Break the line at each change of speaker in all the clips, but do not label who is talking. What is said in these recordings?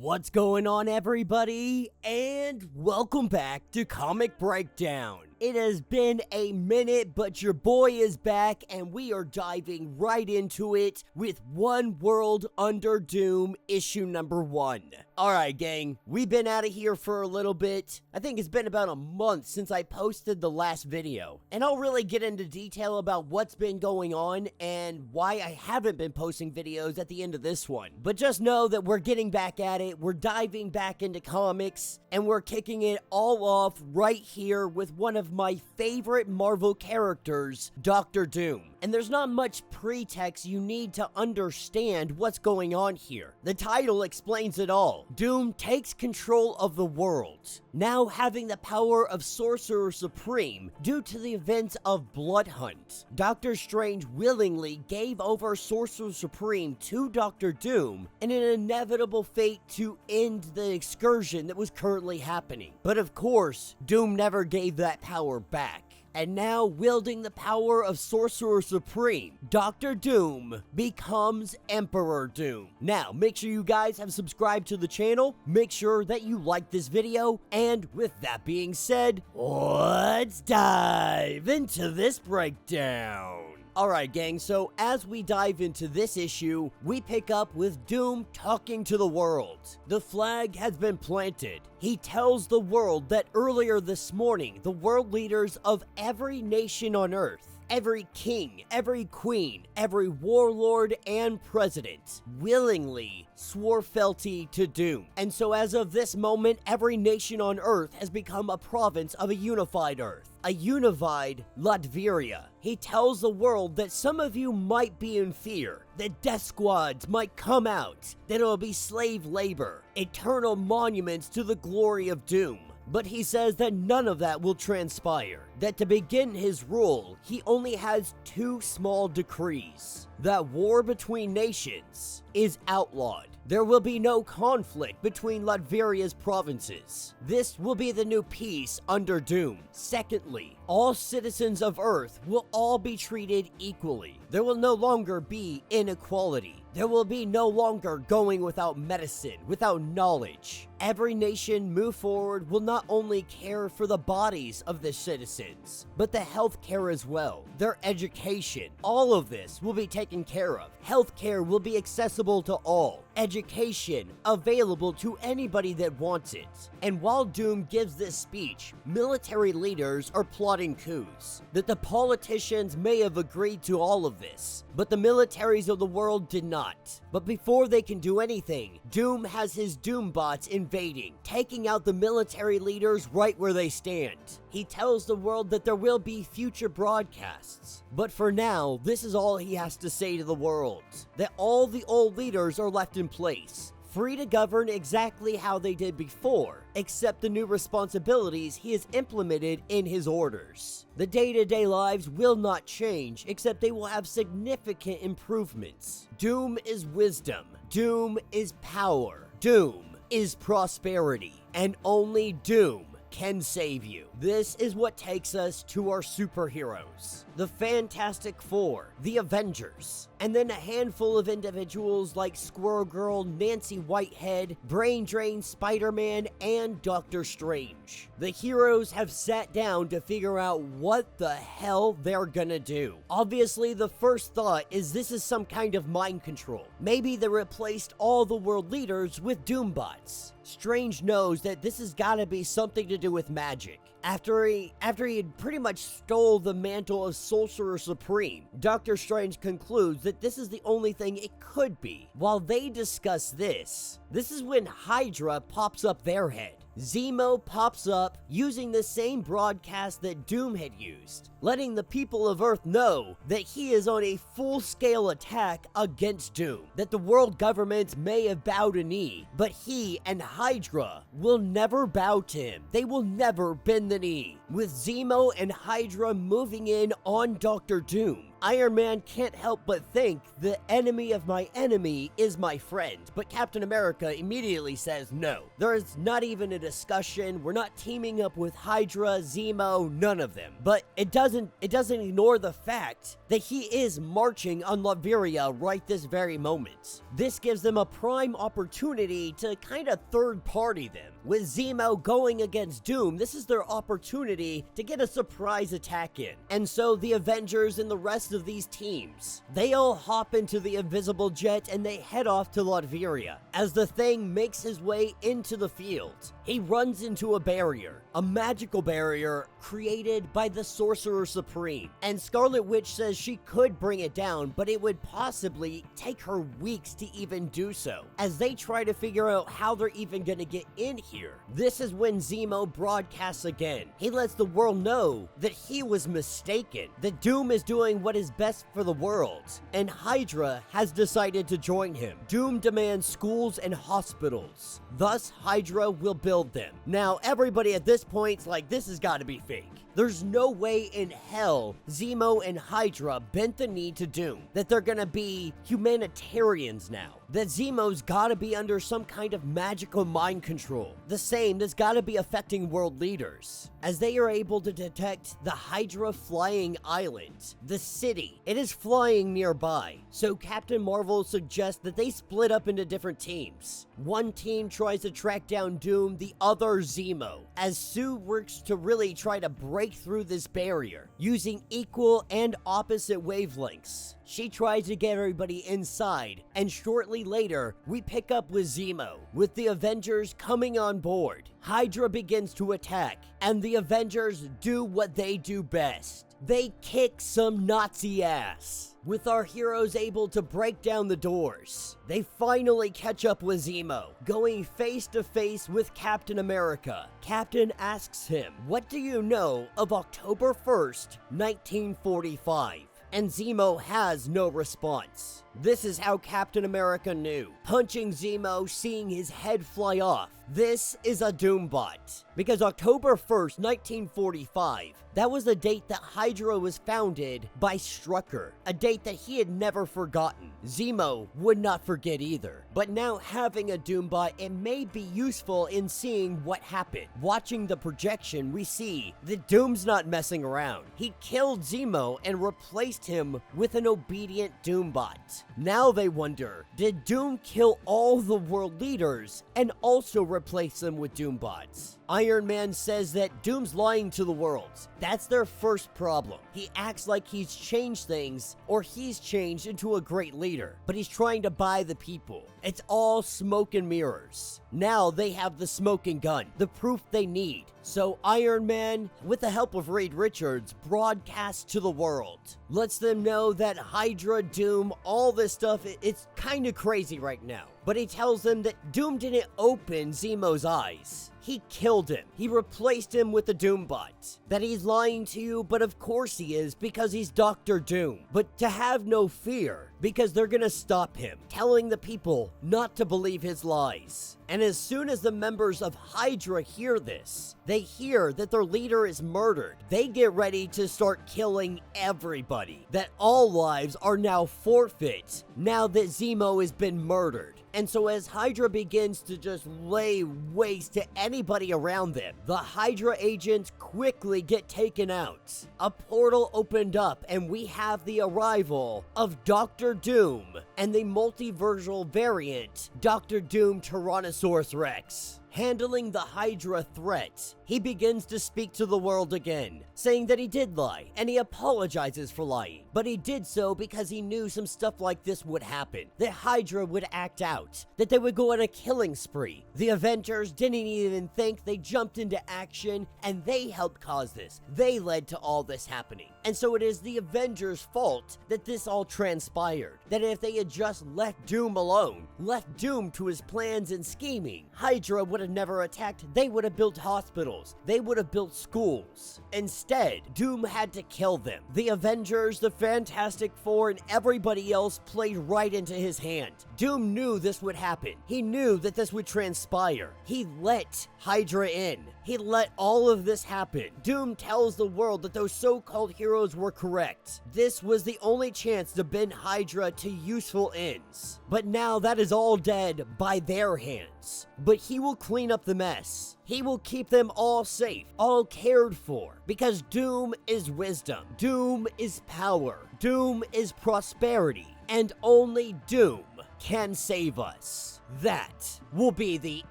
What's going on, everybody? And welcome back to Comic Breakdown. It has been a minute, but your boy is back, and we are diving right into it with One World Under Doom, issue number 1. Alright, gang, we've been out of here for a little bit. I think it's been about a month since I posted the last video, and I'll really get into detail about what's been going on and why I haven't been posting videos at the end of this one. But just know that we're getting back at it, we're diving back into comics, and we're kicking it all off right here with one of my favorite Marvel characters, Dr. Doom. And there's not much pretext you need to understand what's going on here. The title explains it all. Doom takes control of the world, now having the power of Sorcerer Supreme due to the events of Blood Hunt. Doctor Strange willingly gave over Sorcerer Supreme to Dr. Doom in an inevitable fate to end the excursion that was currently happening. But of course, Doom never gave that power back. And now, wielding the power of Sorcerer Supreme, Dr. Doom becomes Emperor Doom. Now, make sure you guys have subscribed to the channel, make sure that you like this video, and with that being said, let's dive into this breakdown. Alright, gang, so as we dive into this issue, we pick up with Doom talking to the world. The flag has been planted. He tells the world that earlier this morning, the world leaders of every nation on Earth, every king, every queen, every warlord, and president willingly swore fealty to Doom. And so as of this moment, every nation on Earth has become a province of a unified Earth. A unified Latveria. He tells the world that some of you might be in fear, that death squads might come out, that it'll be slave labor, eternal monuments to the glory of Doom. But he says that none of that will transpire, that to begin his rule, he only has 2 small decrees. That war between nations is outlawed. There will be no conflict between Latveria's provinces. This will be the new peace under Doom. Secondly, all citizens of Earth will all be treated equally. There will no longer be inequality. There will be no longer going without medicine, without knowledge. Every nation move forward will not only care for the bodies of the citizens, but the health care as well, their education. All of this will be taken care of. Healthcare will be accessible to all. Education available to anybody that wants it. And while Doom gives this speech, military leaders are plotting coups. That the politicians may have agreed to all of this, but the militaries of the world did not. But before they can do anything, Doom has his Doombots invading, taking out the military leaders right where they stand. He tells the world that there will be future broadcasts. But for now, this is all he has to say to the world. That all the old leaders are left in place, free to govern exactly how they did before, except the new responsibilities he has implemented in his orders. The day-to-day lives will not change, except they will have significant improvements. Doom is wisdom. Doom is power. Doom is prosperity. And only Doom can save you. This is what takes us to our superheroes. The Fantastic Four, the Avengers, and then a handful of individuals like Squirrel Girl, Nancy Whitehead, Brain Drain, Spider-Man, and Doctor Strange. The heroes have sat down to figure out what the hell they're gonna do. Obviously, the first thought is this is some kind of mind control. Maybe they replaced all the world leaders with Doombots. Strange knows that this has gotta be something to do with magic. After he had pretty much stole the mantle of Sorcerer Supreme, Doctor Strange concludes that this is the only thing it could be. While they discuss this is when Hydra pops up their head. Zemo pops up using the same broadcast that Doom had used, letting the people of Earth know that he is on a full-scale attack against Doom, that the world governments may have bowed a knee, but he and Hydra will never bow to him. They will never bend the knee. With Zemo and Hydra moving in on Doctor Doom, Iron Man can't help but think the enemy of my enemy is my friend, but Captain America immediately says no. There is not even a discussion. We're not teaming up with Hydra, Zemo, none of them. But it doesn't ignore the fact that he is marching on Latveria right this very moment. This gives them a prime opportunity to kind of third party them. With Zemo going against Doom, this is their opportunity to get a surprise attack in. And so the Avengers and the rest of these teams, they all hop into the invisible jet and they head off to Latveria. As the Thing makes his way into the field, he runs into a barrier, a magical barrier created by the Sorcerer Supreme. And Scarlet Witch says she could bring it down, but it would possibly take her weeks to even do so, as they try to figure out how they're even gonna get in here. This is when Zemo broadcasts again. He lets the world know that he was mistaken, that Doom is doing what is best for the world, and Hydra has decided to join him. Doom demands schools and hospitals. Thus, Hydra will build them. Now, everybody at this point's like, this has got to be fake. There's no way in hell Zemo and Hydra bent the knee to Doom, that they're gonna be humanitarians now, that Zemo's gotta be under some kind of magical mind control, the same that's gotta be affecting world leaders, as they are able to detect the Hydra flying island, the city. It is flying nearby, so Captain Marvel suggests that they split up into different teams. One team tries to track down Doom, the other Zemo, as Sue works to really try to break through this barrier using equal and opposite wavelengths. She tries to get everybody inside, and shortly later, we pick up with Zemo, with the Avengers coming on board. Hydra begins to attack, and the Avengers do what they do best. They kick some Nazi ass. With our heroes able to break down the doors, they finally catch up with Zemo, going face to face with Captain America. Captain asks him, "What do you know of October 1st, 1945? And Zemo has no response. This is how Captain America knew. Punching Zemo, seeing his head fly off. This is a Doombot. Because October 1st, 1945, that was the date that Hydra was founded by Strucker, a date that he had never forgotten. Zemo would not forget either. But now having a Doombot, it may be useful in seeing what happened. Watching the projection, we see that Doom's not messing around. He killed Zemo and replaced him with an obedient Doombot. Now they wonder, did Doom kill all the world leaders and also replace them with Doombots? Iron Man says that Doom's lying to the world. That's their first problem. He acts like he's changed things, or he's changed into a great leader, but he's trying to buy the people. It's all smoke and mirrors. Now they have the smoking gun, the proof they need. So Iron Man, with the help of Reed Richards, broadcasts to the world. Lets them know that Hydra, Doom, all this stuff, it's kind of crazy right now. But he tells them that Doom didn't open Zemo's eyes. He killed him. He replaced him with the Doombot. That he's lying to you, but of course he is, because he's Dr. Doom. But to have no fear, because they're gonna stop him, telling the people not to believe his lies. And as soon as the members of Hydra hear this, they hear that their leader is murdered. They get ready to start killing everybody. That all lives are now forfeit now that Zemo has been murdered. And so as Hydra begins to just lay waste to anybody around them, the Hydra agents quickly get taken out. A portal opened up and we have the arrival of Dr. Doom and the multiversal variant, Dr. Doom Tyrannosaurus Rex. Handling the Hydra threat, he begins to speak to the world again, saying that he did lie, and he apologizes for lying. But he did so because he knew some stuff like this would happen, that Hydra would act out, that they would go on a killing spree. The Avengers didn't even think, they jumped into action, and they helped cause this. They led to all this happening. And so it is the Avengers' fault that this all transpired. That if they had just left Doom alone, left Doom to his plans and scheming, Hydra would have never attacked. They would have built hospitals. They would have built schools. Instead, Doom had to kill them. The Avengers, the Fantastic Four, and everybody else played right into his hand. Doom knew this would happen. He knew that this would transpire. He let Hydra in. he let all of this happen. Doom tells the world that those so-called heroes were correct. This was the only chance to bend Hydra to useful ends. But now that is all dead by their hands. But he will clean up the mess. He will keep them all safe, all cared for, because Doom is wisdom. Doom is power. Doom is prosperity. And only Doom can save us. That will be the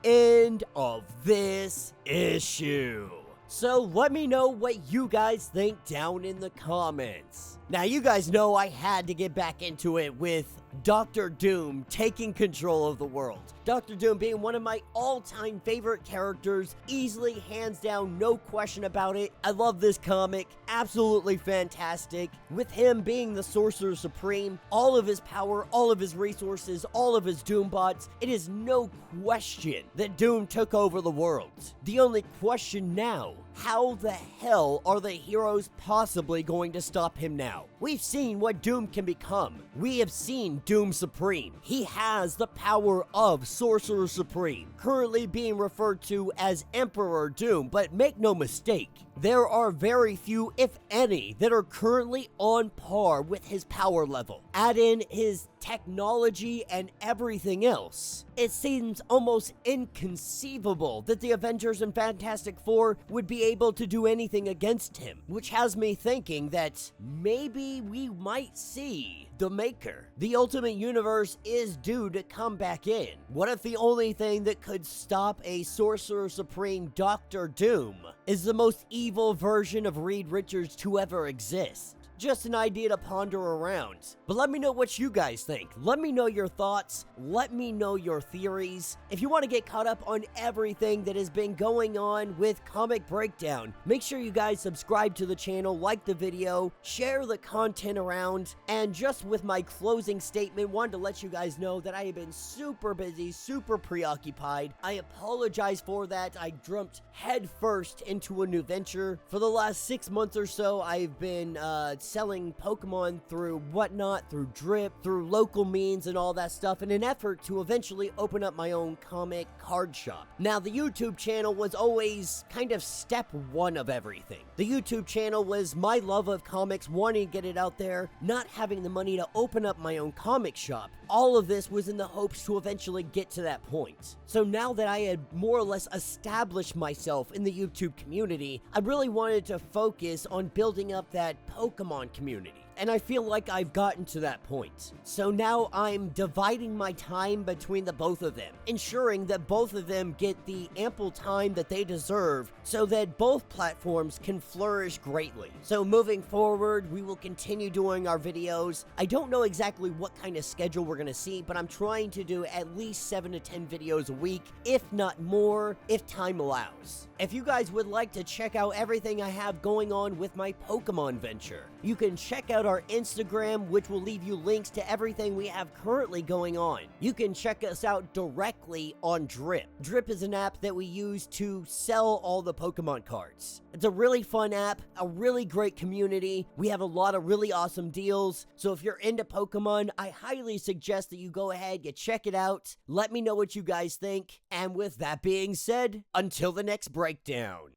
end of this issue. So let me know what you guys think down in the comments. Now, you guys know I had to get back into it with Dr. Doom taking control of the world. Dr. Doom being one of my all-time favorite characters, easily, hands down, no question about it. I love this comic, absolutely fantastic. With him being the Sorcerer Supreme, all of his power, all of his resources, all of his Doombots, it is no question that Doom took over the world. The only question now, how the hell are the heroes possibly going to stop him now? We've seen what Doom can become. We have seen Doom Supreme. He has the power of Sorcerer Supreme, currently being referred to as Emperor Doom, but make no mistake, there are very few, if any, that are currently on par with his power level. Add in his technology and everything else, it seems almost inconceivable that the Avengers and Fantastic Four would be able to do anything against him, which has me thinking that maybe we might see the Maker. The Ultimate Universe is due to come back in. What if the only thing that could stop a Sorcerer Supreme Dr. Doom is the most evil version of Reed Richards to ever exist? Just an idea to ponder around. But let me know what you guys think. Let me know your thoughts. Let me know your theories. If you want to get caught up on everything that has been going on with Comic Breakdown, make sure you guys subscribe to the channel, like the video, share the content around, and just with my closing statement, wanted to let you guys know that I have been super busy, super preoccupied. I apologize for that. I jumped headfirst into a new venture. For the last 6 months or so, I've been selling Pokemon through whatnot, through Drip, through local means and all that stuff in an effort to eventually open up my own comic card shop. Now, the YouTube channel was always kind of step one of everything. The YouTube channel was my love of comics, wanting to get it out there, not having the money to open up my own comic shop. All of this was in the hopes to eventually get to that point. So now that I had more or less established myself in the YouTube community, I really wanted to focus on building up that Pokemon community. And I feel like I've gotten to that point. So now I'm dividing my time between the both of them, ensuring that both of them get the ample time that they deserve so that both platforms can flourish greatly. So moving forward, we will continue doing our videos. I don't know exactly what kind of schedule we're going to see, but I'm trying to do at least 7 to 10 videos a week, if not more, if time allows. If you guys would like to check out everything I have going on with my Pokemon venture, you can check out our Instagram, which will leave you links to everything we have currently going on. You can check us out directly on Drip. Drip is an app that we use to sell all the Pokemon cards. It's a really fun app, a really great community. We have a lot of really awesome deals. So if you're into Pokemon, I highly suggest that you go ahead, you check it out. Let me know what you guys think. And with that being said, until the next breakdown.